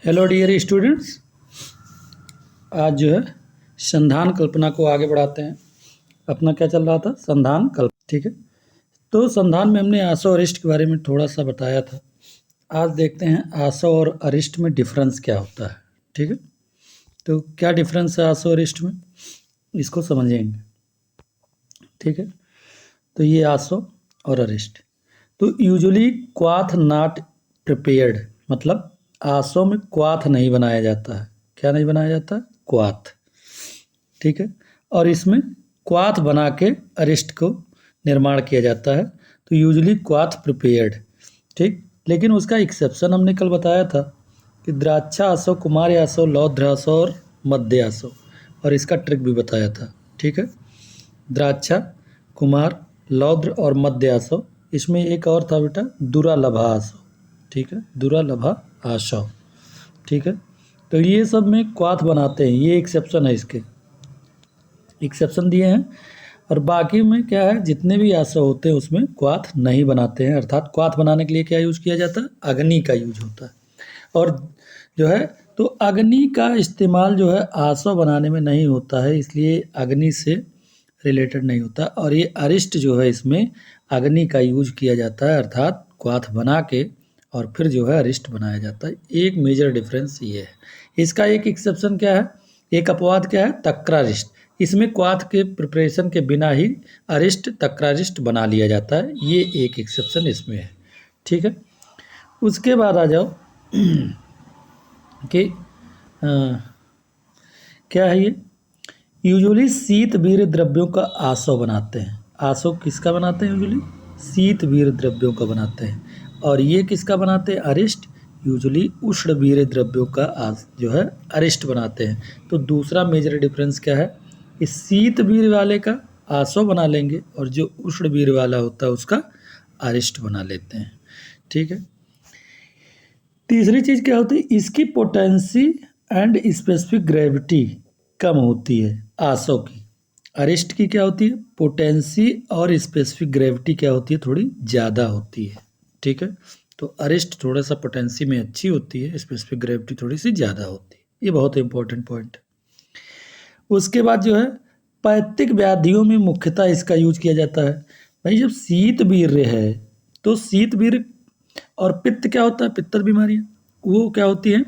Hello dear students. आज जो है संधान कल्पना को आगे बढ़ाते हैं। अपना क्या चल रहा था? संधान कल्पना, ठीक है। तो संधान में हमने आसव और अरिष्ट के बारे में थोड़ा सा बताया था। आज देखते हैं आसव और अरिष्ट में डिफरेंस क्या होता है, ठीक है। तो क्या डिफरेंस है आसव और अरिष्ट में, इसको समझेंगे, ठीक है। तो ये आसव और अरिष्ट। तो यूजुअली क्वाथ नॉट प्रिपेयर्ड, मतलब आसव में क्वाथ नहीं बनाया जाता है। क्या नहीं बनाया जाता? क्वाथ, ठीक है। और इसमें क्वाथ बना के अरिष्ट को निर्माण किया जाता है। तो यूजुअली क्वाथ प्रिपेयर्ड, ठीक। लेकिन उसका एक्सेप्शन हमने कल बताया था कि द्राक्षा आसव, कुमार आसव, लौद्र आसव और मध्य आसव, और इसका ट्रिक भी बताया था, ठीक है। द्राक्षा, कुमार, लौद्र और मध्य आसव। इसमें एक और था बेटा, दुरालभा आसव, ठीक है। दुरालभा आसव, ठीक है। तो ये सब में क्वाथ बनाते हैं, ये एक्सेप्शन है, इसके एक्सेप्शन दिए हैं। और बाकी में क्या है, जितने भी आसव होते हैं उसमें क्वाथ नहीं बनाते हैं। अर्थात क्वाथ बनाने के लिए क्या यूज किया जाता है? अग्नि का यूज होता है। और जो है तो अग्नि का इस्तेमाल जो है आसव बनाने में नहीं होता है, इसलिए अग्नि से रिलेटेड नहीं होता। और ये अरिष्ट जो है इसमें अग्नि का यूज किया जाता है, अर्थात क्वाथ बना के और फिर जो है अरिष्ट बनाया जाता है। एक मेजर डिफरेंस ये है। इसका एक एक्सेप्शन क्या है, एक अपवाद क्या है? तक्रारिष्ट। इसमें क्वाथ के प्रिपरेशन के बिना ही अरिष्ट तक्रारिष्ट बना लिया जाता है, ये एक एक्सेप्शन इसमें है, ठीक है। उसके बाद आ जाओ कि क्या है ये, यूजुअली शीत वीर द्रव्यों का आसव बनाते हैं। आसव किसका बनाते हैं? यूजुअली शीत वीर द्रव्यों का बनाते हैं। और ये किसका बनाते हैं? अरिष्ट यूजुअली उष्ण वीर द्रव्यों का जो है अरिष्ट बनाते हैं। तो दूसरा मेजर डिफरेंस क्या है, इस शीत वीर वाले का आसव बना लेंगे और जो उष्ण वीर वाला होता है उसका अरिष्ट बना लेते हैं, ठीक है। तीसरी चीज़ क्या होती है, इसकी पोटेंसी एंड स्पेसिफिक ग्रेविटी कम होती है आसव की। अरिष्ट की क्या होती है? पोटेंसी और स्पेसिफिक ग्रेविटी क्या होती है? थोड़ी ज़्यादा होती है, ठीक है। तो अरिष्ट थोड़ा सा पोटेंसी में अच्छी होती है, स्पेसिफिक ग्रेविटी थोड़ी सी ज़्यादा होती है। ये बहुत इंपॉर्टेंट पॉइंट है। उसके बाद जो है पैतृक व्याधियों में मुख्यतः इसका यूज किया जाता है। भाई जब शीत वीर्य है तो शीत वीर्य और पित्त क्या होता है? पित्तर बीमारियाँ, वो क्या होती हैं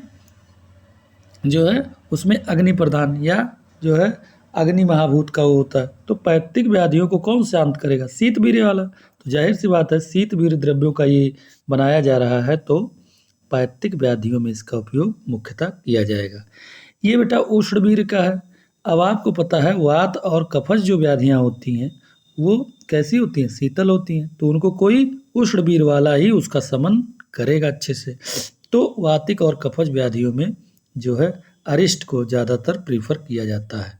जो है उसमें अग्नि प्रधान या जो है अग्नि महाभूत का वो होता है। तो पैतृक व्याधियों को कौन शांत करेगा? शीत वीर्य वाला। तो जाहिर सी बात है शीत वीर्य द्रव्यों का ये बनाया जा रहा है, तो पैतृक व्याधियों में इसका उपयोग मुख्यतः किया जाएगा। ये बेटा उष्ण वीर्य का है। अब आपको पता है वात और कफज जो व्याधियाँ होती हैं वो कैसी होती हैं? शीतल होती हैं। तो उनको कोई उष्ण वीर्य वाला ही उसका शमन करेगा अच्छे से। तो वातिक और कफज व्याधियों में जो है अरिष्ट को ज़्यादातर प्रीफर किया जाता है,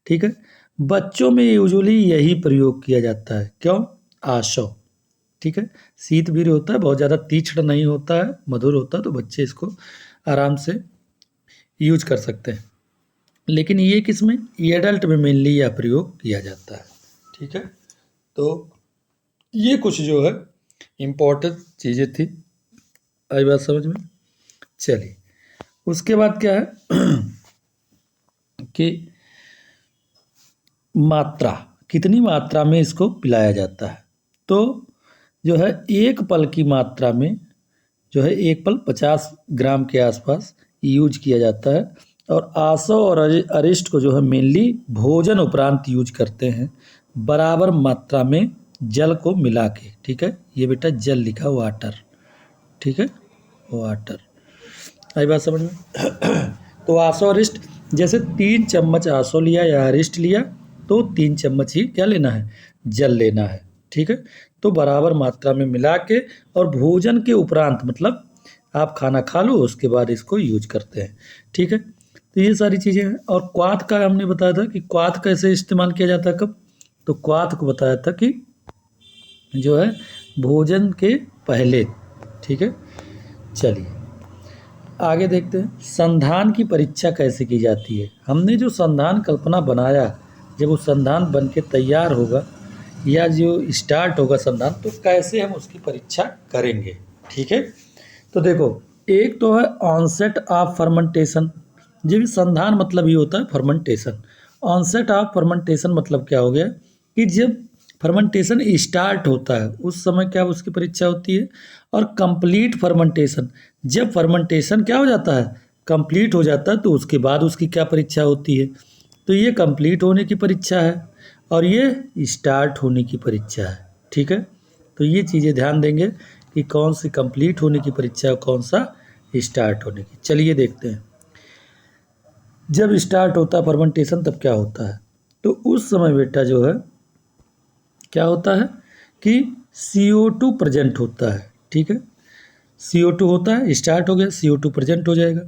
ठीक है। बच्चों में यूजुअली यही प्रयोग किया जाता है। क्यों? आसव, ठीक है। शीत वीर्य होता है, बहुत ज़्यादा तीक्ष्ण नहीं होता है, मधुर होता है, तो बच्चे इसको आराम से यूज कर सकते हैं। लेकिन ये किस में? ये एडल्ट में मेनली यह प्रयोग किया जाता है, ठीक है। तो ये कुछ जो है इम्पोर्टेंट चीज़ें थी, आई बात समझ में? चलिए उसके बाद क्या है कि मात्रा, कितनी मात्रा में इसको पिलाया जाता है। तो जो है एक पल की मात्रा में जो है एक पल 50 ग्राम के आसपास यूज किया जाता है। और आसव और अरिष्ट को जो है मेनली भोजन उपरांत यूज करते हैं, बराबर मात्रा में जल को मिला के, ठीक है। ये बेटा जल लिखा, वाटर, ठीक है, वाटर, आई बात समझ में? तो आसव अरिष्ट, जैसे 3 चम्मच आसव लिया या अरिष्ट लिया तो 3 चम्मच ही क्या लेना है? जल लेना है, ठीक है। तो बराबर मात्रा में मिला के और भोजन के उपरांत, मतलब आप खाना खा लो उसके बाद इसको यूज करते हैं, ठीक है। तो ये सारी चीज़ें हैं। और क्वाथ का हमने बताया था कि क्वाथ कैसे इस्तेमाल किया जाता है, कब? तो क्वाथ को बताया था कि जो है भोजन के पहले, ठीक है। चलिए आगे देखते हैं संधान की परीक्षा कैसे की जाती है। हमने जो संधान कल्पना बनाया, जब वो संधान बन के तैयार होगा या जो स्टार्ट होगा संधान, तो कैसे हम उसकी परीक्षा करेंगे, ठीक है। तो देखो एक तो है ऑनसेट ऑफ फर्मेंटेशन। ये भी संधान मतलब ही होता है फर्मेंटेशन। ऑनसेट ऑफ फर्मेंटेशन मतलब क्या हो गया कि जब फर्मेंटेशन स्टार्ट होता है उस समय क्या उसकी परीक्षा होती है। और कंप्लीट फर्मेंटेशन, जब फर्मेंटेशन क्या हो जाता है, कंप्लीट हो जाता है, तो उसके बाद उसकी क्या परीक्षा होती है। तो ये कंप्लीट होने की परीक्षा है और ये स्टार्ट होने की परीक्षा है। ठीक है, तो ये चीज़ें ध्यान देंगे कि कौन सी कंप्लीट होने की परीक्षा है, कौन सा स्टार्ट होने की। चलिए देखते हैं, जब स्टार्ट होता है फर्मेंटेशन तब क्या होता है। तो उस समय बेटा जो है क्या होता है कि CO2 प्रेजेंट होता है। ठीक है, CO2 होता है, स्टार्ट हो गया, CO2 प्रेजेंट हो जाएगा,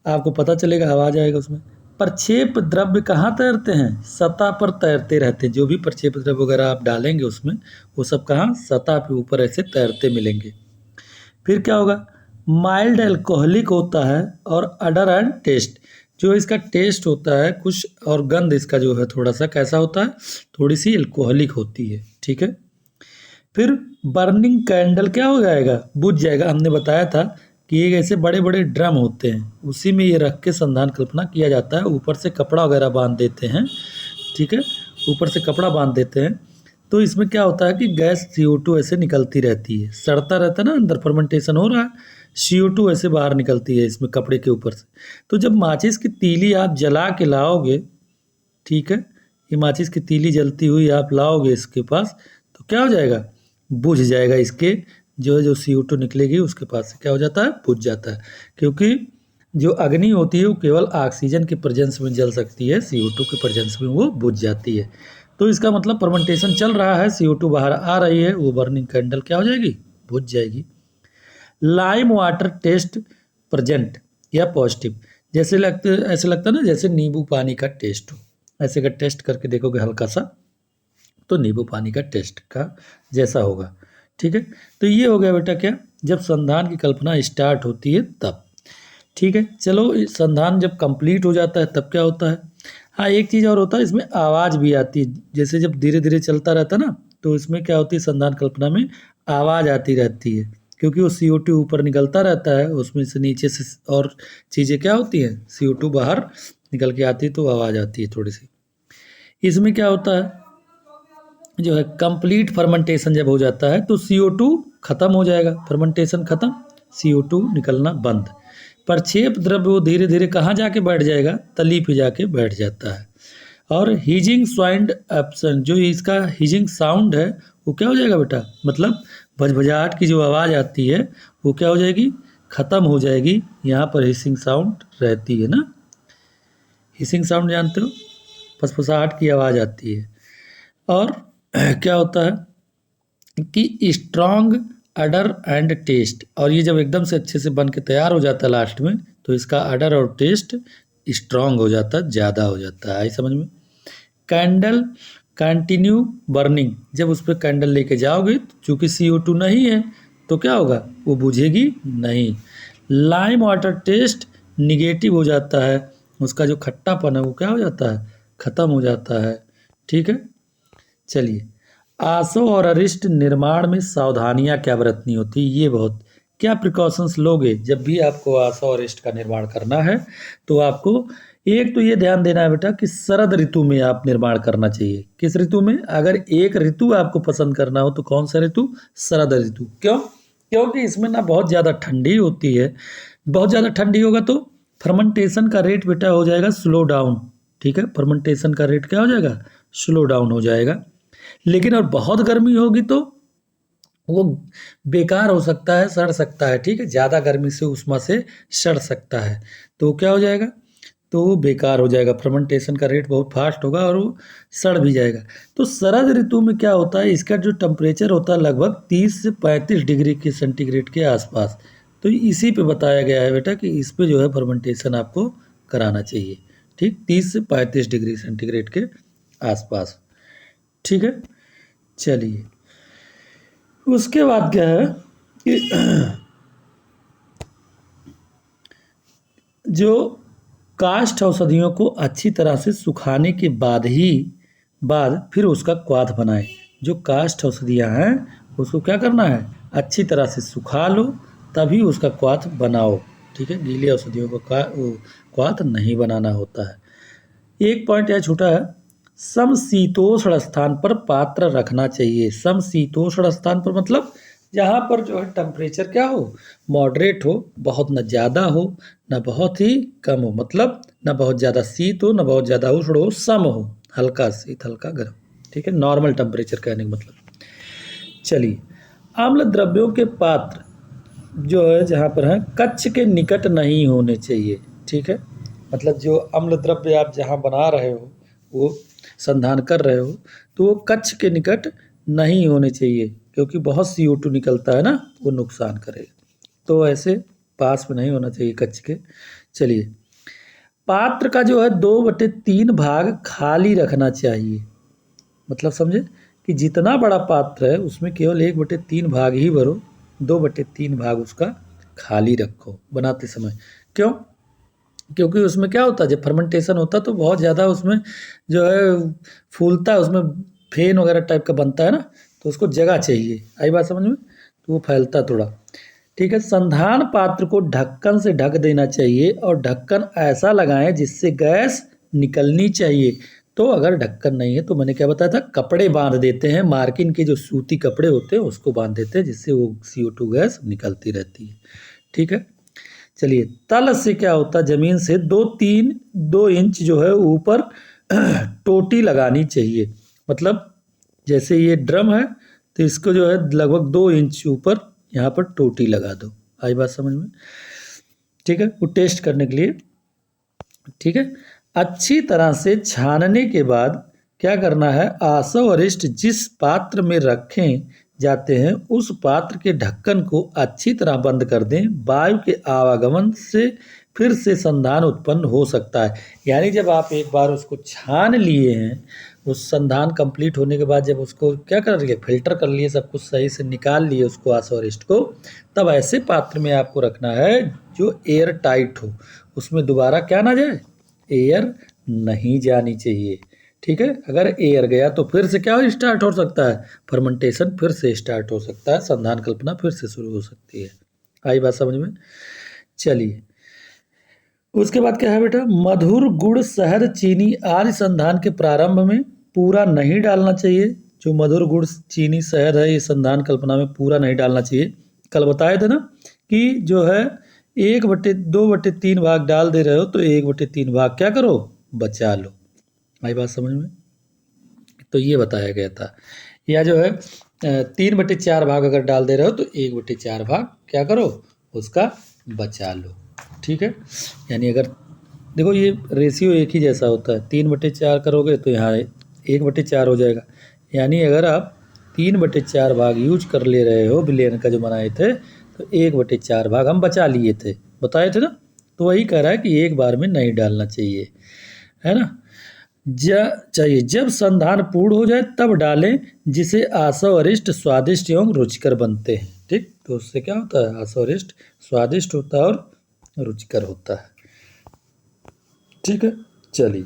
आपको पता चलेगा, आवाज़ आएगा उसमें। प्रक्षेप द्रव्य कहाँ तैरते हैं, सतह पर तैरते रहते हैं। जो भी प्रक्षेप द्रव्य वगैरह आप डालेंगे उसमें, वो सब कहाँ, सतह पे ऊपर ऐसे तैरते मिलेंगे। फिर क्या होगा, माइल्ड अल्कोहलिक होता है और अडर एंड टेस्ट, जो इसका टेस्ट होता है कुछ, और गंध इसका जो है थोड़ा सा कैसा होता है, थोड़ी सी अल्कोहलिक होती है। ठीक है, फिर बर्निंग कैंडल क्या हो जाएगा, बुझ जाएगा। हमने बताया था कि एक ऐसे बड़े बड़े ड्रम होते हैं, उसी में ये रख के संधान कल्पना किया जाता है, ऊपर से कपड़ा वगैरह बांध देते हैं। ठीक है, ऊपर से कपड़ा बांध देते हैं, तो इसमें क्या होता है कि गैस CO2 ऐसे निकलती रहती है, सड़ता रहता है ना, अंदर फर्मेंटेशन हो रहा है, CO2 ऐसे बाहर निकलती है इसमें कपड़े के ऊपर से। तो जब माचिस की तीली आप जला के लाओगे, ठीक है, ये माचिस की तीली जलती हुई आप लाओगे इसके पास, तो क्या हो जाएगा, बुझ जाएगा। इसके जो CO2 निकलेगी उसके पास से क्या हो जाता है, बुझ जाता है। क्योंकि जो अग्नि होती है वो केवल ऑक्सीजन के प्रेजेंस में जल सकती है, CO2 के प्रेजेंस में वो बुझ जाती है। तो इसका मतलब फर्मेंटेशन चल रहा है, CO2 बाहर आ रही है, वो बर्निंग कैंडल क्या हो जाएगी, बुझ जाएगी। लाइम वाटर टेस्ट प्रेजेंट या पॉजिटिव, जैसे लगते ऐसे लगता है ना जैसे नींबू पानी का टेस्ट हो, ऐसे का टेस्ट करके देखोगे हल्का सा, तो नींबू पानी का टेस्ट का जैसा होगा। ठीक है, तो ये हो गया बेटा क्या, जब संधान की कल्पना स्टार्ट होती है तब। ठीक है, चलो संधान जब कंप्लीट हो जाता है तब क्या होता है। हाँ, एक चीज़ और होता है, इसमें आवाज़ भी आती है, जैसे जब धीरे धीरे चलता रहता है ना, तो इसमें क्या होती है, संधान कल्पना में आवाज़ आती रहती है, क्योंकि वो CO2 ऊपर निकलता रहता है, उसमें से नीचे से और चीज़ें क्या होती हैं, CO2 बाहर निकल के आती है, तो आवाज़ आती है थोड़ी सी। इसमें क्या होता है, जो है कंप्लीट फर्मेंटेशन जब हो जाता है तो CO2 खत्म हो जाएगा, फर्मेंटेशन खत्म, CO2 निकलना बंद। प्रक्षेप द्रव्य वो धीरे धीरे कहाँ जाके बैठ जाएगा, तली पे जाके बैठ जाता है। और हीजिंग साउंड एब्सेंट, जो इसका हीजिंग साउंड है वो क्या हो जाएगा बेटा, मतलब भजभजाहट की जो आवाज़ आती है वो क्या हो जाएगी, खत्म हो जाएगी। यहाँ पर हिसिंग साउंड रहती है ना, हिसिंग साउंड जानते हो, फसफसाहट की आवाज़ आती है। और क्या होता है कि स्ट्रॉन्ग अडर एंड टेस्ट, और ये जब एकदम से अच्छे से बन के तैयार हो जाता है लास्ट में, तो इसका अडर और टेस्ट स्ट्रॉन्ग हो जाता है, ज़्यादा हो जाता है। आई समझ में। कैंडल कंटिन्यू बर्निंग, जब उस पर कैंडल लेके जाओगे, चूँकि CO2 नहीं है तो क्या होगा, वो बुझेगी नहीं। लाइम वाटर टेस्ट निगेटिव हो जाता है, उसका जो खट्टापन है वो क्या हो जाता है, ख़त्म हो जाता है। ठीक है, चलिए, आसो और अरिष्ट निर्माण में सावधानियां क्या बरतनी होती है, ये बहुत क्या प्रिकॉशंस लोगे जब भी आपको आसो और अरिष्ट का निर्माण करना है। तो आपको एक तो ये ध्यान देना है बेटा कि शरद ऋतु में आप निर्माण करना चाहिए। किस ऋतु में, अगर एक ऋतु आपको पसंद करना हो तो कौन सा ऋतु, शरद ऋतु। क्यों, क्योंकि इसमें ना बहुत ज़्यादा ठंडी होती है, बहुत ज़्यादा ठंडी होगा तो फर्मेंटेशन का रेट बेटा हो जाएगा स्लो डाउन। ठीक है, फर्मेंटेशन का रेट क्या हो जाएगा, स्लो डाउन हो जाएगा। लेकिन और बहुत गर्मी होगी तो वो बेकार हो सकता है, सड़ सकता है। ठीक है, ज़्यादा गर्मी से उष्मा से सड़ सकता है, तो क्या हो जाएगा, तो वो बेकार हो जाएगा, फर्मेंटेशन का रेट बहुत फास्ट होगा और वो सड़ भी जाएगा। तो शरद ऋतु में क्या होता है, इसका जो टेम्परेचर होता है लगभग 30 से 35 डिग्री के सेंटीग्रेड के आसपास। तो इसी पे बताया गया है बेटा कि इस पे जो है फर्मेंटेशन आपको कराना चाहिए। ठीक, 30 से 35 डिग्री सेंटीग्रेड के आसपास। ठीक है, चलिए, उसके बाद क्या है कि जो काष्ठ औषधियों को अच्छी तरह से सुखाने के बाद फिर उसका क्वाथ बनाएं। जो काष्ठ औषधियाँ हैं उसको क्या करना है, अच्छी तरह से सुखा लो, तभी उसका क्वाथ बनाओ। ठीक है, गीली औषधियों का क्वाथ नहीं बनाना होता है। एक पॉइंट यह छूटा है, समशीतोष्ण स्थान पर पात्र रखना चाहिए। समशीतोष्ण स्थान पर मतलब जहाँ पर जो है टेम्परेचर क्या हो, मॉडरेट हो, बहुत न ज़्यादा हो न बहुत ही कम हो, मतलब न बहुत ज़्यादा शीत हो न बहुत ज़्यादा उष्ण हो, सम हो, हल्का शीत हल्का गर्म। ठीक है, नॉर्मल टेम्परेचर कहने का मतलब। चलिए, अम्ल द्रव्यों के पात्र जो है जहाँ पर है कक्ष के निकट नहीं होने चाहिए। ठीक है, मतलब जो अम्ल द्रव्य आप जहाँ बना रहे हो, वो संधान कर रहे हो, तो वो कक्ष के निकट नहीं होने चाहिए, क्योंकि बहुत CO2 निकलता है ना, वो नुकसान करेगा। तो ऐसे पास में नहीं होना चाहिए कक्ष के। चलिए, पात्र का जो है 2/3 भाग खाली रखना चाहिए। मतलब समझे कि जितना बड़ा पात्र है उसमें केवल 1/3 भाग ही भरो, 2/3 भाग उसका खाली रखो बनाते समय। क्यों? क्योंकि उसमें क्या होता है, जब फर्मेंटेशन होता है तो बहुत ज़्यादा उसमें जो है फूलता है, उसमें फेन वगैरह टाइप का बनता है ना, तो उसको जगह चाहिए। आई बात समझ में? तो वो फैलता थोड़ा। ठीक है, संधान पात्र को ढक्कन से ढक देना चाहिए और ढक्कन ऐसा लगाएं जिससे गैस निकलनी चाहिए। तो अगर ढक्कन नहीं है तो मैंने क्या बताया था, कपड़े बांध देते हैं, मार्किन के जो सूती कपड़े होते हैं उसको बांध देते हैं, जिससे वो CO2 गैस निकलती रहती है। ठीक है, चलिए, तल से क्या होता है, जमीन से 2 इंच जो है ऊपर टोटी लगानी चाहिए। मतलब जैसे ये ड्रम है तो इसको जो है लगभग 2 इंच ऊपर यहाँ पर टोटी लगा दो। आई बात समझ में? ठीक है, वो टेस्ट करने के लिए। ठीक है, अच्छी तरह से छानने के बाद क्या करना है, आसव अरिष्ट जिस पात्र में रखें जाते हैं उस पात्र के ढक्कन को अच्छी तरह बंद कर दें। वायु के आवागमन से फिर से संधान उत्पन्न हो सकता है। यानी जब आप एक बार उसको छान लिए हैं, उस संधान कंप्लीट होने के बाद जब उसको क्या कर लिए, फिल्टर कर लिए, सब कुछ सही से निकाल लिए उसको आसव अरिष्ट को, तब ऐसे पात्र में आपको रखना है जो एयर टाइट हो, उसमें दोबारा क्या ना जाए, एयर नहीं जानी चाहिए। ठीक है, अगर एयर गया तो फिर से क्या स्टार्ट हो सकता है, फर्मेंटेशन फिर से स्टार्ट हो सकता है, संधान कल्पना फिर से शुरू हो सकती है। आई बात समझ में? चलिए, उसके बाद क्या है बेटा, मधुर गुड़ शहद चीनी आदि संधान के प्रारंभ में पूरा नहीं डालना चाहिए। जो मधुर गुड़ चीनी शहद है ये संधान कल्पना में पूरा नहीं डालना चाहिए। कल बताए थे ना कि जो है 1/2/3 भाग डाल दे रहे हो तो 1/3 भाग क्या करो, बचा लो। आई बात समझ में? तो ये बताया गया था। या जो है 3/4 भाग अगर डाल दे रहे हो तो 1/4 भाग क्या करो, उसका बचा लो। ठीक है, यानी अगर देखो ये रेशियो एक ही जैसा होता है, 3/4 करोगे तो यहाँ 1/4 हो जाएगा। यानी अगर आप 3/4 भाग यूज कर ले रहे हो बिलियन का जो बनाए थे, तो 1/4 भाग हम बचा लिए थे, बताए थे ना। तो वही कह रहा है कि एक बार में नहीं डालना चाहिए, है ना। चाहिए जब संधान पूर्ण हो जाए तब डालें, जिसे आसव अरिष्ट स्वादिष्ट एवं रुचिकर बनते हैं। ठीक, तो उससे क्या होता है, आसव अरिष्ट स्वादिष्ट होता है और रुचिकर होता है। ठीक है, चलिए,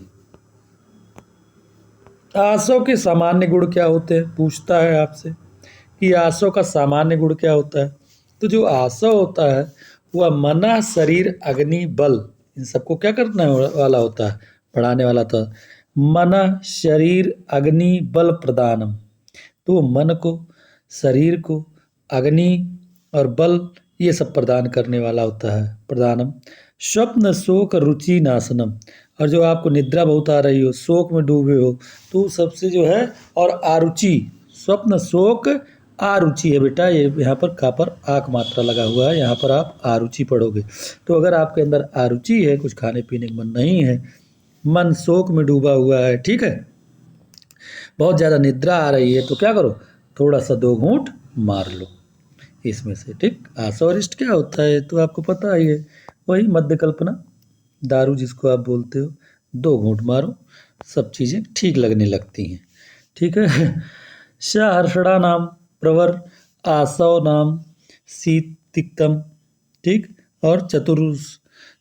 आसव के सामान्य गुण क्या होते हैं, पूछता है आपसे कि आसव का सामान्य गुण क्या होता है। तो जो आसव होता है वह मना शरीर अग्नि बल इन सबको क्या करने वाला होता है, बढ़ाने वाला था। मन शरीर अग्नि बल प्रदानम, तो मन को, शरीर को, अग्नि और बल ये सब प्रदान करने वाला होता है। प्रदानम स्वप्न शोक रुचि नाशनम, और जो आपको निद्रा बहुत आ रही हो, शोक में डूबे हो, तो सबसे जो है, और आरुचि, स्वप्न शोक आरुचि है बेटा, ये यहाँ पर का पर आक मात्रा लगा हुआ है, यहाँ पर आप आरुचि पढ़ोगे। तो अगर आपके अंदर आरुचि है, कुछ खाने पीने का मन नहीं है, मन शोक में डूबा हुआ है, ठीक है, बहुत ज़्यादा निद्रा आ रही है, तो क्या करो, थोड़ा सा 2 घूंट मार लो इसमें से। ठीक, आसवरिष्ट क्या होता है तो आपको पता ही है, वही मध्य कल्पना दारू जिसको आप बोलते हो, 2 घूंट मारो, सब चीज़ें ठीक लगने लगती हैं। ठीक है, सहर्षणा नाम प्रवर आसव नाम शीतिक्तम, ठीक, और चतुर्स,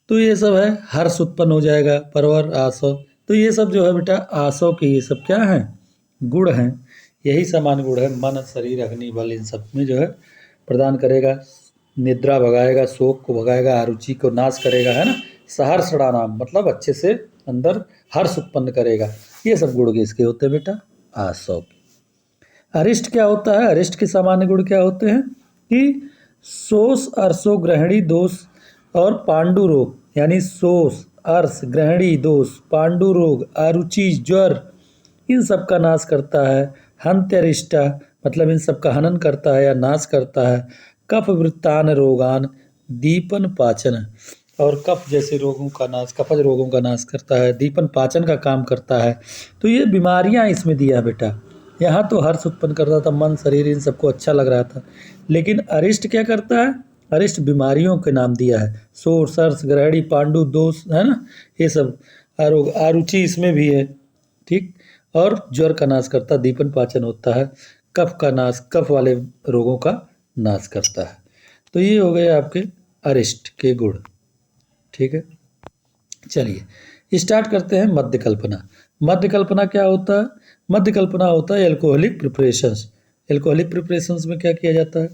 तो ये सब है, हर्ष उत्पन्न हो जाएगा, परवर आसव, तो ये सब जो है बेटा आसव के ये सब क्या हैं, गुण हैं। यही समान गुण है, मन शरीर अग्नि बल इन सब में जो है प्रदान करेगा। निद्रा भगाएगा, शोक को भगाएगा, अरुचि को नाश करेगा, है ना। सहर्षणानाम मतलब अच्छे से अंदर हर्ष उत्पन्न करेगा। ये सब गुण इसके होते हैं बेटा आसव के। अरिष्ट क्या होता है? अरिष्ट के सामान्य गुण क्या होते हैं कि शोष, अर्शो, ग्रहणी दोष और पांडु रोग, यानी शोष, अर्श, ग्रहणी दोष, पांडु रोग, अरुचि, ज्वर, इन सब का नाश करता है। हंत्यरिष्टा मतलब इन सब का हनन करता है या नाश करता है। कफ वृत्तान रोगान, दीपन पाचन, और कफ जैसे रोगों का नाश, कफज रोगों का नाश करता है, दीपन पाचन का काम करता है। तो ये बीमारियां इसमें दिया है बेटा। यहाँ तो हर्ष उत्पन्न करता था, मन शरीर इन सबको अच्छा लग रहा था, लेकिन अरिष्ट क्या करता है? अरिष्ट बीमारियों के नाम दिया है। शोर, सर्स, ग्रहणी, पांडु दोष, है ना, ये सब रोग। आरुचि इसमें भी है, ठीक। और ज्वर का नाश करता, दीपन पाचन होता है, कफ का नाश, कफ वाले रोगों का नाश करता है। तो ये हो गए आपके अरिष्ट के गुण, ठीक है। चलिए स्टार्ट करते हैं मध्य कल्पना। मध्य कल्पना क्या होता है? मध्य कल्पना होता है एल्कोहलिक प्रिपरेशंस। एल्कोहलिक प्रिपरेशंस में क्या किया जाता है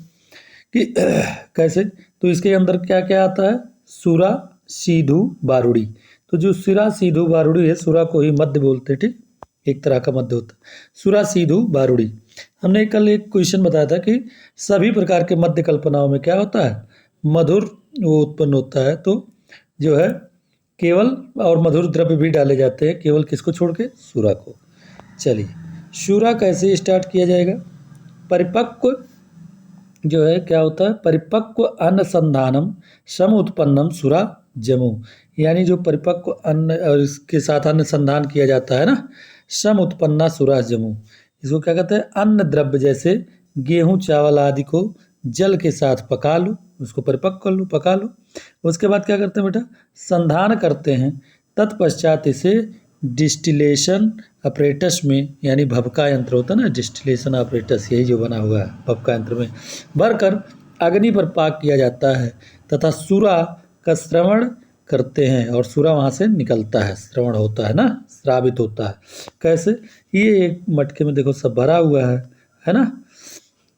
कि कैसे? तो इसके अंदर क्या क्या आता है? सुरा, सीधु, बारूड़ी। तो जो सुरा, सीधु, बारूड़ी है, सुरा को ही मध्य बोलते हैं, ठीक, एक तरह का मध्य होता है। सुरा, सीधु, बारूड़ी। हमने कल एक क्वेश्चन बताया था कि सभी प्रकार के मध्य कल्पनाओं में क्या होता है? मधुर वो उत्पन्न होता है। तो जो है केवल और मधुर द्रव्य भी डाले जाते हैं, केवल किसको छोड़ के? सुरा को। चलिए शुरा कैसे स्टार्ट किया जाएगा? परिपक्व जो है क्या होता है? परिपक्व अनुसंधानम सम उत्पन्नम सुरा जमु, यानी जो परिपक्व अन्न और इसके साथ अनुसंधान किया जाता है ना, सम उत्पन्ना सुरा जमु, इसको क्या कहते हैं? अन्न द्रव्य जैसे गेहूं, चावल आदि को जल के साथ पका लो, उसको परिपक्व कर लो, पका लो। उसके बाद क्या करते हैं बेटा? संधान करते हैं। तत्पश्चात इसे डिस्टिलेशन अपरेटस में, यानी भभका यंत्र होता है ना, डिस्टिलेशन अपरेटस, यही जो बना हुआ है भभका यंत्र में भरकर अग्नि पर पाक किया जाता है तथा सुरा का श्रवण करते हैं, और सुरा वहाँ से निकलता है, श्रवण होता है ना, श्रावित होता है। कैसे? ये एक मटके में देखो सब भरा हुआ है ना,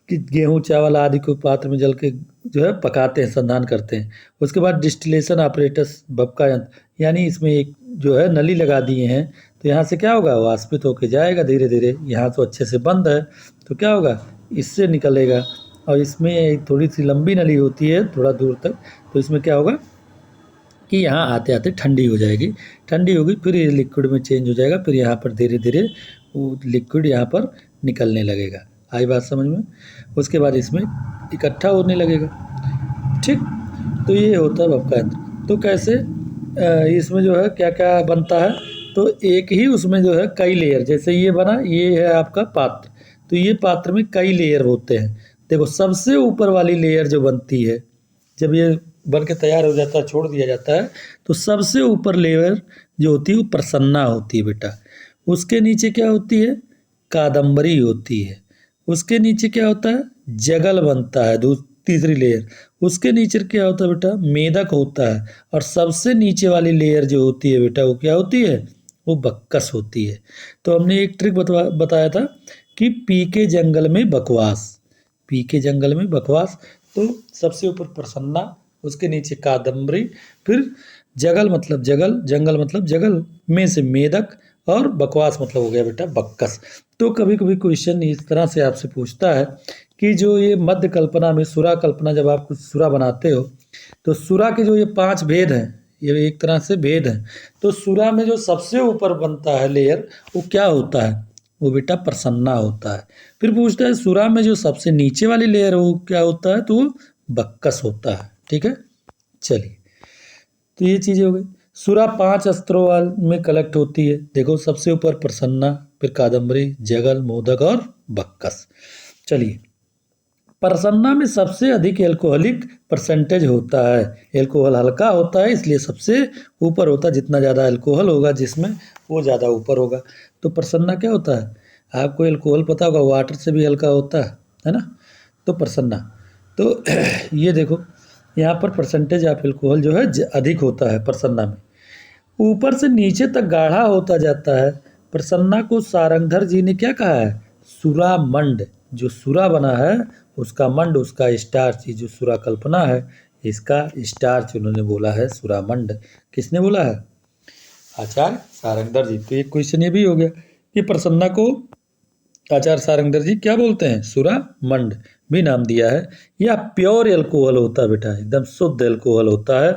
कि गेहूँ, चावल आदि को पात्र में जल के जो है पकाते हैं, संधान करते हैं। उसके बाद डिस्टिलेशन ऑपरेटस भभका यंत्र, यानी इसमें एक जो है नली लगा दिए हैं, तो यहाँ से क्या होगा? वाष्पित होके जाएगा धीरे धीरे। यहाँ तो अच्छे से बंद है, तो क्या होगा? इससे निकलेगा, और इसमें एक थोड़ी सी लंबी नली होती है थोड़ा दूर तक, तो इसमें क्या होगा कि यहाँ आते आते ठंडी हो जाएगी। ठंडी होगी फिर ये लिक्विड में चेंज हो जाएगा, फिर यहाँ पर धीरे धीरे वो लिक्विड यहाँ पर निकलने लगेगा। आई बात समझ में? उसके बाद इसमें इकट्ठा होने लगेगा, ठीक। तो ये होता है भभका यंत्र। तो कैसे इसमें जो है क्या क्या बनता है? तो एक ही उसमें जो है कई लेयर, जैसे ये बना, ये है आपका पात्र, तो ये पात्र में कई लेयर होते हैं। देखो सबसे ऊपर वाली लेयर जो बनती है, जब ये बन के तैयार हो जाता है, छोड़ दिया जाता है, तो सबसे ऊपर लेयर जो होती है वो प्रसन्ना होती है बेटा। उसके नीचे क्या होती है? कादम्बरी होती है। उसके नीचे क्या होता है? जगल बनता है, तीसरी लेयर। उसके नीचे क्या होता है बेटा? मेदक होता है। और सबसे नीचे वाली लेयर जो होती है बेटा, वो क्या होती है? वो बक्कस होती है। तो हमने एक ट्रिक बताया था कि पी के जंगल में बकवास, पी के जंगल में बकवास। तो सबसे ऊपर प्रसन्ना, उसके नीचे कादम्बरी, फिर जगल मतलब जगल, जंगल मतलब जगल में से मेदक, और बकवास मतलब हो गया बेटा बक्कस। तो कभी कभी क्वेश्चन इस तरह से आपसे पूछता है कि जो ये मध्य कल्पना में सुरा कल्पना, जब आप कुछ सुरा बनाते हो, तो सुरा के जो ये 5 भेद हैं, ये एक तरह से भेद हैं। तो सुरा में जो सबसे ऊपर बनता है लेयर, वो क्या होता है? वो बेटा प्रसन्ना होता है। फिर पूछता है सुरा में जो सबसे नीचे वाली लेयर है वो क्या होता है? तो वो बक्कस होता है, ठीक है। चलिए तो ये चीज़ें हो गई। सुरा 5 अस्त्रों में कलेक्ट होती है। देखो सबसे ऊपर प्रसन्ना, फिर कादम्बरी, जगल, मोदक और बक्कस। चलिए प्रसन्ना में सबसे अधिक एल्कोहलिक परसेंटेज होता है। एल्कोहल हल्का होता है, इसलिए सबसे ऊपर होता है। जितना ज़्यादा एल्कोहल होगा जिसमें, वो ज़्यादा ऊपर होगा। तो प्रसन्ना क्या होता है? आपको एल्कोहल पता होगा, वाटर से भी हल्का होता है ना। तो प्रसन्ना, तो ये देखो यहाँ पर परसेंटेज ऑफ एल्कोहल जो है अधिक होता है प्रसन्ना में। ऊपर से नीचे तक गाढ़ा होता जाता है। प्रसन्ना को सारंगधर जी ने क्या कहा है? सुरामंड, जो सुरा बना है उसका मंड, उसका स्टार्च, ये जो सुरा कल्पना है इसका स्टार्च उन्होंने बोला है सुरामंड। किसने बोला है? आचार्य सारंगधर जी। तो एक क्वेश्चन ये भी हो गया कि प्रसन्ना को आचार्य सारंगधर जी क्या बोलते हैं? सुरामंड भी नाम दिया है। यह प्योर एल्कोहल होता है बेटा, एकदम शुद्ध एल्कोहल होता है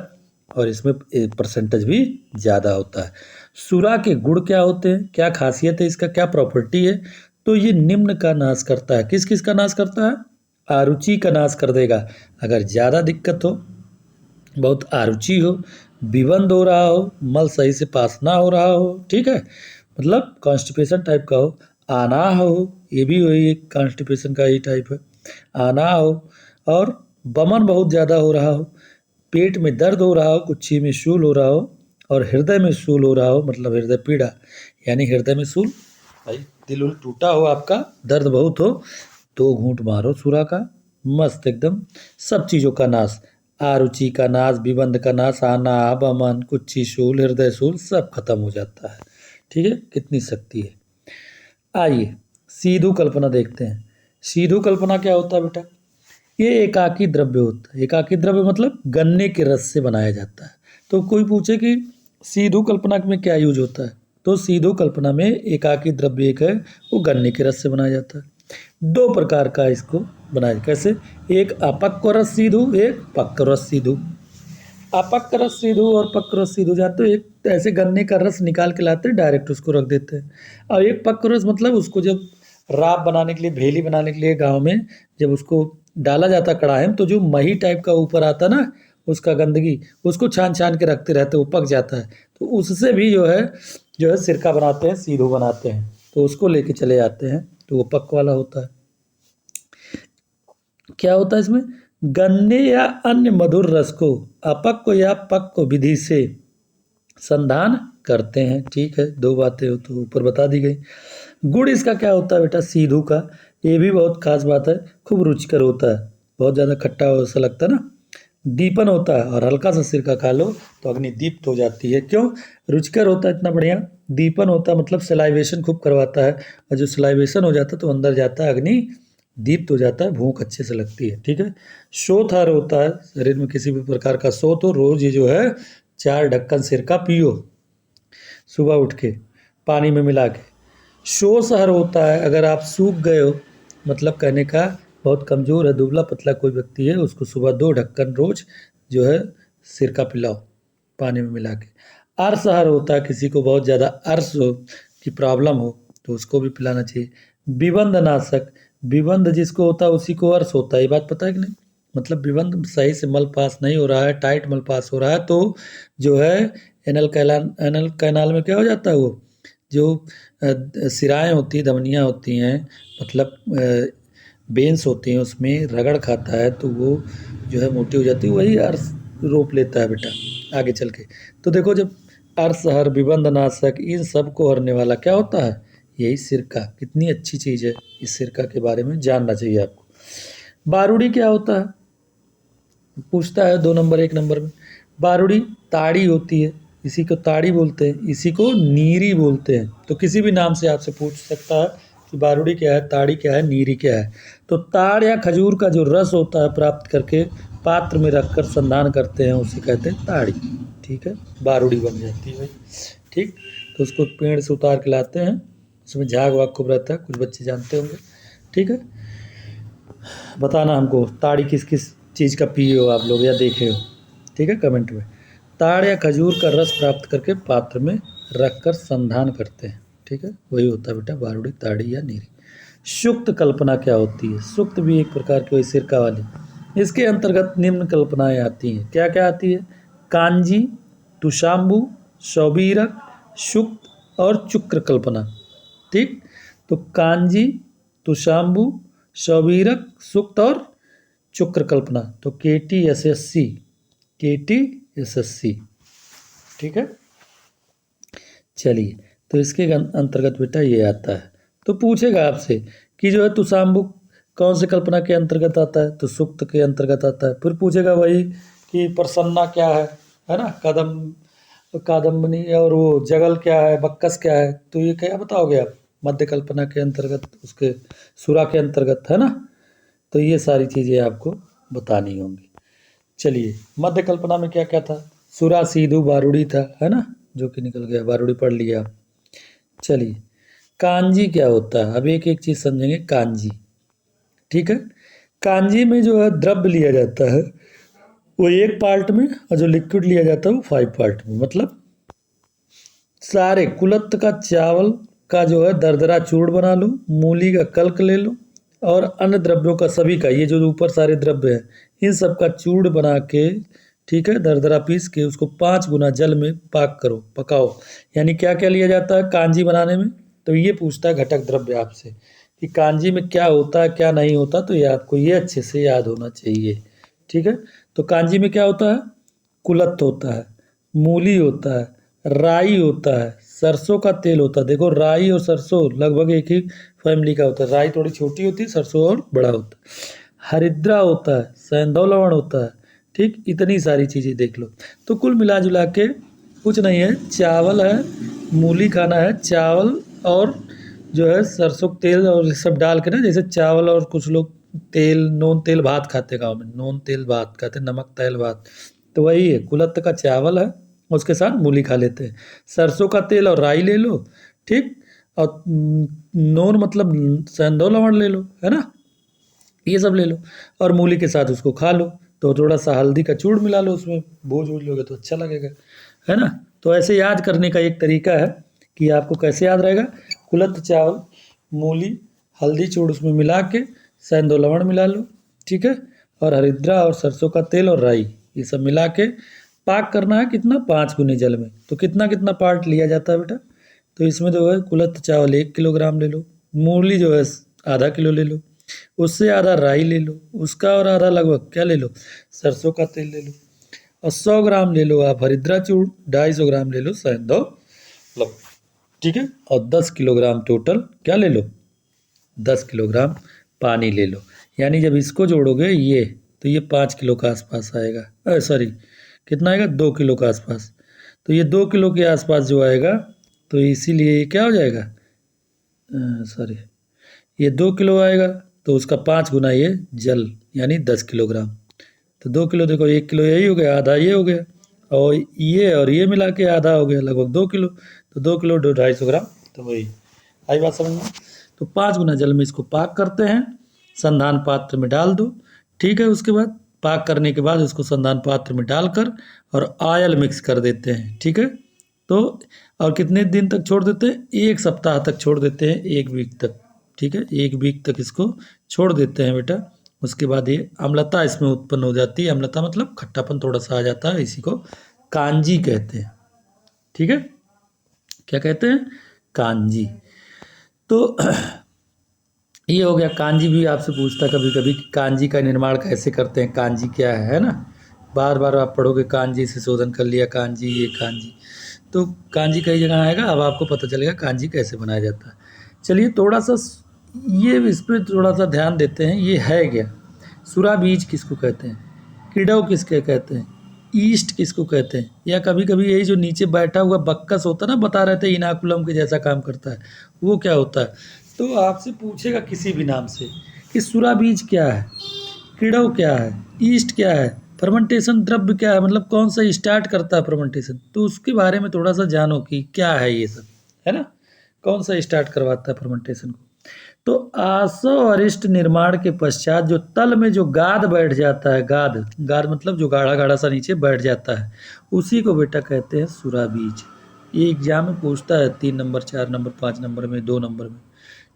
और इसमें परसेंटेज भी ज़्यादा होता है। सुरा के गुण क्या होते हैं, क्या खासियत है इसका, क्या प्रॉपर्टी है? तो ये निम्न का नाश करता है। किस किस का नाश करता है? आरुचि का नाश कर देगा। अगर ज़्यादा दिक्कत हो, बहुत आरुचि हो, विबंध हो रहा हो, मल सही से पास ना हो रहा हो, ठीक है, मतलब कॉन्स्टिपेशन टाइप का हो, आना हो, ये भी वही एक कॉन्स्टिपेशन का ही टाइप है, आना हो, और बमन बहुत ज़्यादा हो रहा हो, पेट में दर्द हो रहा हो, कुच्छी में शूल हो रहा हो, और हृदय में शूल हो रहा हो, मतलब हृदय पीड़ा, यानी हृदय में शूल, भाई दिल उल टूटा हो आपका, दर्द बहुत हो, 2 घूंट मारो सुरा का, मस्त एकदम, सब चीज़ों का नाश, आरुचि का नाश, विबंध का नाश, आना, बमन, कुच्छी शूल, हृदय शूल सब खत्म हो जाता है। ठीक है, कितनी शक्ति है। आइए सीधु कल्पना देखते हैं। सीधु कल्पना क्या होता है बेटा? ये एकाकी द्रव्य होता है। एकाकी द्रव्य मतलब गन्ने के रस से बनाया जाता है। तो कोई पूछे कि सीधु कल्पना में क्या यूज होता है, तो सीधु कल्पना में एकाकी द्रव्य एक है, वो गन्ने के रस से बनाया जाता है। 2 प्रकार का इसको बनाया, कैसे? एक अपक्व रस सीधु, एक पक्व रस सीधु। अपक्व रस सीधु और पक्व रस सीधु जानते हो? एक ऐसे गन्ने का रस निकाल के लाते हैं, डायरेक्ट उसको रख देते हैं। और एक पक्व रस मतलब उसको जब राब बनाने के लिए, भेली बनाने के लिए गाँव में जब उसको डाला जाता कढ़ाई में, तो जो मही टाइप का ऊपर आता ना उसका गंदगी, उसको छान छान के रखते रहते, वो पक जाता है, तो उससे भी जो है सिरका बनाते हैं, सीधु बनाते हैं, तो उसको लेके चले जाते हैं, तो वो पक वाला होता है। क्या होता है इसमें? गन्ने या अन्य मधुर रस को अपक्व या पक्व विधि से संधान करते हैं। ठीक है, 2 बातें हो तो ऊपर बता दी गई। गुड़ इसका क्या होता है बेटा? सीधु का, ये भी बहुत खास बात है, खूब रुचिकर होता है, बहुत ज़्यादा खट्टा ऐसा लगता है ना। दीपन होता है, और हल्का सा सिरका खा लो तो अग्नि दीप्त हो जाती है। क्यों रुचिकर होता है इतना बढ़िया? दीपन होता है मतलब सलाइवेशन खूब करवाता है, और जो सलाइवेशन हो जाता है तो अंदर जाता है, अग्नि दीप्त हो जाता है, भूख अच्छे से लगती है। ठीक है, शोथार होता है, शरीर में किसी भी प्रकार का शोथ हो, रोज ये जो है 4 ढक्कन सिरका पियो सुबह उठ के पानी में मिला के। शोषहर होता है, अगर आप सूख गए हो, मतलब कहने का बहुत कमज़ोर है, दुबला पतला कोई व्यक्ति है, उसको सुबह 2 ढक्कन रोज जो है सिरका पिलाओ पानी में मिला के। अरसहर होता है, किसी को बहुत ज़्यादा अर्श हो की प्रॉब्लम हो तो उसको भी पिलाना चाहिए। विबंध नाशक, विबंध जिसको होता है उसी को अर्श होता है, ये बात पता है कि नहीं? मतलब विबंध सही से मल पास नहीं हो रहा है, टाइट मल पास हो रहा है, तो जो है एनल कैनाल में क्या हो जाता है, वो जो सिराएँ होती हैं, धमनियाँ होती हैं, मतलब वेंस होती हैं, उसमें रगड़ खाता है तो वो जो है मोटी हो जाती है, वही अर्श रोप लेता है बेटा आगे चल के। तो देखो, जब अर्शहर, विबंध नाशक, इन सब को हरने वाला क्या होता है? यही सिरका। कितनी अच्छी चीज़ है, इस सिरका के बारे में जानना चाहिए आपको। बारूड़ी क्या होता है? पूछता है 2 नंबर 1 नंबर में। बारूड़ी ताड़ी होती है, इसी को ताड़ी बोलते हैं, इसी को नीरी बोलते हैं। तो किसी भी नाम से आपसे पूछ सकता है कि बारूड़ी क्या है, ताड़ी क्या है, नीरी क्या है। तो ताड़ या खजूर का जो रस होता है प्राप्त करके पात्र में रखकर संधान करते हैं, उसे कहते हैं ताड़ी। ठीक है, बारूड़ी बन जाती है भाई। ठीक, तो उसको पेड़ से उतार के लाते हैं, उसमें झाग वाग खूब रहता है, कुछ बच्चे जानते होंगे। ठीक है, बताना हमको ताड़ी किस किस चीज़ का पिए हो आप लोग या देखे हो। ठीक है, कमेंट में। ताड़ या खजूर का रस प्राप्त करके पात्र में रखकर संधान करते हैं। ठीक है, वही होता है बेटा बारूड़ी, ताड़ी या नीरी। सुक्त कल्पना क्या होती है? सुक्त भी एक प्रकार की वही सिरका वाली। इसके अंतर्गत निम्न कल्पनाएं आती हैं। क्या क्या आती है? कांजी, तुशाम्बु, शौबीरक, सुक्त और चुक्र कल्पना। ठीक, तो कांजी, तुशाम्बु, शौबीरक, सुक्त और चुक्र कल्पना। तो KTSSC, KTSSC। ठीक है, चलिए, तो इसके अंतर्गत बेटा ये आता है। तो पूछेगा आपसे कि जो है तुशाम्बु कौन से कल्पना के अंतर्गत आता है? तो सुक्त के अंतर्गत आता है। फिर पूछेगा वही कि प्रसन्ना क्या है ना, कादम्बनी, और वो जगल क्या है, बक्कस क्या है, तो ये क्या बताओगे आप? मध्य कल्पना के अंतर्गत, उसके सुरा के अंतर्गत, है ना। तो ये सारी चीज़ें आपको बतानी होंगी। चलिए, मध्य कल्पना में क्या क्या था? सुरा, सीधू, बारूड़ी था, है ना, जो कि निकल गया, बारूड़ी पढ़ लिया आप। चलिए, कांजी क्या होता है? अब एक एक चीज़ समझेंगे। कांजी, ठीक है। कांजी में जो है द्रव्य लिया जाता है वो 1 पार्ट में, और जो लिक्विड लिया जाता है वो 5 पार्ट में। मतलब सारे कुलत्थ का चावल का जो है दरदरा चूर्ण बना लो, मूली का कल्क ले लो, और अन्य द्रव्यों का, सभी का, ये जो ऊपर सारे द्रव्य हैं, इन सब का चूर्ण बना के, ठीक है, दरदरा पीस के उसको 5 गुना जल में पाक करो, पकाओ। यानी क्या क्या लिया जाता है कांजी बनाने में? तो ये पूछता है घटक द्रव्य आपसे कि कांजी में क्या होता है क्या नहीं होता, तो ये आपको ये अच्छे से याद होना चाहिए, ठीक है। तो कांजी में क्या होता है? कुलत्थ होता है, मूली होता है, राई होता है, सरसों का तेल होता है। देखो, राई और सरसों लगभग एक ही फैमिली का होता है। राई थोड़ी छोटी होती है, सरसों और बड़ा होता है। हरिद्रा होता है, सेंधव लवण होता है, ठीक। इतनी सारी चीज़ें देख लो। तो कुल मिला जुला के कुछ नहीं है, चावल है, मूली खाना है, चावल और जो है सरसों का तेल और ये सब डाल के ना, जैसे चावल, और कुछ लोग तेल, नून तेल भात खाते गाँव में, नून तेल भात खाते, नमक तेल भात। तो वही है, कुलत्थ का चावल है, उसके साथ मूली खा लेते हैं। सरसों का तेल और राई ले लो, ठीक। और नून मतलब सेंधव लवण ले लो, है ना, ये सब ले लो, और मूली के साथ उसको खा लो। तो थोड़ा सा हल्दी का चूर्ण मिला लो उसमें, भूज भूज लोगे तो अच्छा लगेगा, है ना। तो ऐसे याद करने का एक तरीका है कि आपको कैसे याद रहेगा। कुलत्थ चावल, मूली, हल्दी चूर्ण उसमें मिला के, सेंधव लवण मिला लो, ठीक है, और हरिद्रा और सरसों का तेल और राई, ये सब मिला के पाक करना है। कितना? 5 गुने जल में। तो कितना कितना पार्ट लिया जाता है बेटा? तो इसमें जो है कुलत्थ चावल 1 किलोग्राम ले लो, मूली जो है आधा किलो ले लो, उससे आधा राई ले लो, उसका और आधा लगभग क्या ले लो? सरसों का तेल ले लो, और 100 ग्राम ले लो आप हरिद्रा चूर्ण, 250 ग्राम ले लो सेंधव लवण, ठीक है, और 10 किलोग्राम टोटल क्या ले लो? 10 किलोग्राम पानी ले लो। यानी जब इसको जोड़ोगे ये, तो ये 5 किलो के आसपास आएगा। सॉरी, कितना आएगा? 2 किलो के आसपास। तो ये 2 किलो के आसपास जो आएगा, तो इसीलिए ये क्या हो जाएगा? सॉरी, ये 2 किलो आएगा, तो उसका 5 गुना ये जल, यानी 10 किलोग्राम। तो 2 किलो, देखो 1 किलो यही हो गया, आधा ये हो गया, और ये मिला के आधा हो गया, लगभग 2 किलो। तो 2 किलो 250 ग्राम, तो वही आई बात समझ में। तो 5 गुना जल में इसको पाक करते हैं, संधान पात्र में डाल दो, ठीक है। उसके बाद पाक करने के बाद उसको संधान पात्र में डालकर और ऑयल मिक्स कर देते हैं, ठीक है। तो और कितने दिन तक छोड़ देते हैं? 1 सप्ताह तक छोड़ देते हैं, 1 वीक तक, ठीक है, 1 वीक तक इसको छोड़ देते हैं बेटा। उसके बाद ये अम्लता इसमें उत्पन्न हो जाती है। अम्लता मतलब खट्टापन थोड़ा सा आ जाता है, इसी को कांजी कहते हैं, ठीक है। क्या कहते हैं? कांजी। तो ये हो गया। कांजी भी आपसे पूछता कभी कभी कि कांजी का निर्माण कैसे करते हैं, कांजी क्या है ना। बार बार आप पढ़ोगे कांजी से शोधन कर लिया, कांजी, ये कांजी। तो कांजी कई जगह आएगा, अब आपको पता चलेगा कांजी कैसे बनाया जाता है। चलिए, थोड़ा सा ये इस पर थोड़ा सा ध्यान देते हैं। ये है क्या? सुरा बीज किसको कहते हैं? किडो किसके कहते हैं? ईस्ट किसको कहते हैं? या कभी कभी यही जो नीचे बैठा हुआ बक्कस होता है ना, बता रहे थे इनाकुलम के जैसा काम करता है, वो क्या होता है? तो आपसे पूछेगा किसी भी नाम से कि सुरा बीज क्या है, किडो क्या है, ईस्ट क्या है, फर्मेंटेशन द्रव्य क्या है, मतलब कौन सा स्टार्ट करता है फर्मेंटेशन, तो उसके बारे में थोड़ा सा जानो कि क्या है ये सब, है ना, कौन सा स्टार्ट करवाता है फर्मेंटेशन को। तो आसव अरिष्ट निर्माण के पश्चात जो तल में जो गाद बैठ जाता है, गाद, गाद मतलब जो गाढ़ा गाढ़ा सा नीचे बैठ जाता है, उसी को बेटा कहते हैं सुरा बीज। ये एग्जाम में पूछता है 3 नंबर, 4 नंबर, 5 नंबर में, 2 नंबर में,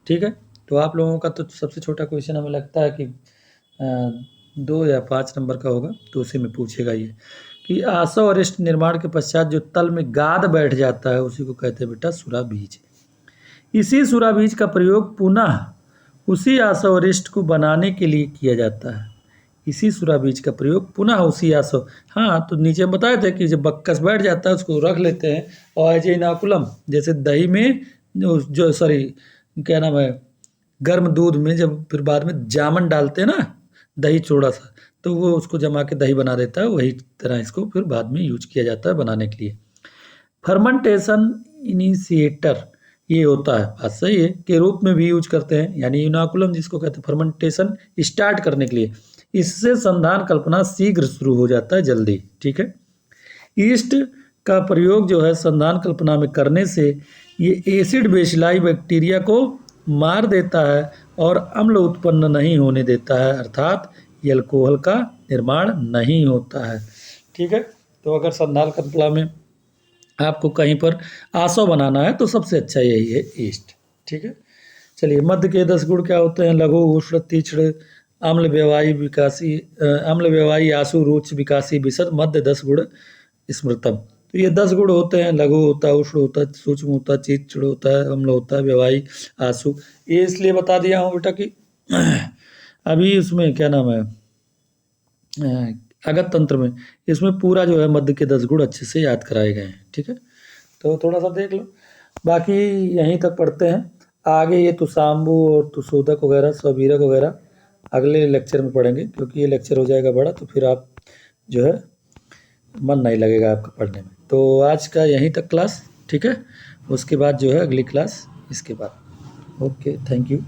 ठीक है। तो आप लोगों का तो सबसे छोटा क्वेश्चन हमें लगता है कि 2 या 5 नंबर का होगा, तो उसी में पूछेगा ये कि आसव अरिष्ट निर्माण के पश्चात जो तल में गाद बैठ जाता है, उसी को कहते हैं बेटा सुरा बीज। इसी सुरा बीज का प्रयोग पुनः उसी आसव अरिष्ट को बनाने के लिए किया जाता है। इसी सुरा बीज का प्रयोग पुनः उसी आसव, हाँ, तो नीचे बताए थे कि जब बक्कस बैठ जाता है उसको रख लेते हैं, और एज इनाकुलम, जैसे दही में जो सॉरी क्या नाम है, गर्म दूध में जब फिर बाद में जामन डालते हैं ना, दही थोड़ा सा, तो वो उसको जमा के दही बना देता है, वही तरह इसको फिर बाद में यूज किया जाता है बनाने के लिए। फर्मेंटेशन इनिशिएटर, ये होता है, बात सही है, के रूप में भी यूज करते हैं, यानी इनोकुलम जिसको कहते हैं फर्मेंटेशन स्टार्ट करने के लिए। इससे संधान कल्पना शीघ्र शुरू हो जाता है, जल्दी। ठीक है। ईस्ट का प्रयोग जो है संधान कल्पना में करने से ये एसिड बेसिलाई बैक्टीरिया को मार देता है और अम्ल उत्पन्न नहीं होने देता है, अर्थात ये अल्कोहल का निर्माण नहीं होता है। ठीक है। तो अगर संधान कल्पना में आपको कहीं पर आसव बनाना है तो सबसे अच्छा यही है, ईस्ट। ठीक है। चलिए, मध्य के 10 गुण क्या होते हैं? लघु, उष्ण, तीक्ष्ण, अम्ल, व्यवायी, विकासी, अम्ल, व्यवायी, आशु, रुच, विकासी, विशद, मध्य 10 गुण स्मृतम। तो ये 10 गुण होते हैं। लघु होता है, उष्ण होता है, सूक्ष्म होता है, तीक्ष्ण होता है, अम्ल होता है, व्यवायी, आशु। ये इसलिए बता दिया हूँ बेटा कि अभी उसमें क्या नाम है, अगत तंत्र में इसमें पूरा जो है मध्य के 10 गुण अच्छे से याद कराए गए हैं। ठीक है। तो थोड़ा सा देख लो, बाकी यहीं तक पढ़ते हैं। आगे ये तुसाम्बु और तुशोदक वगैरह, स्वबीरक वगैरह अगले लेक्चर में पढ़ेंगे, क्योंकि ये लेक्चर हो जाएगा बड़ा, तो फिर आप जो है मन नहीं लगेगा आपका पढ़ने में। तो आज का यहीं तक क्लास। ठीक है। उसके बाद जो है अगली क्लास इसके बाद। Okay, thank you.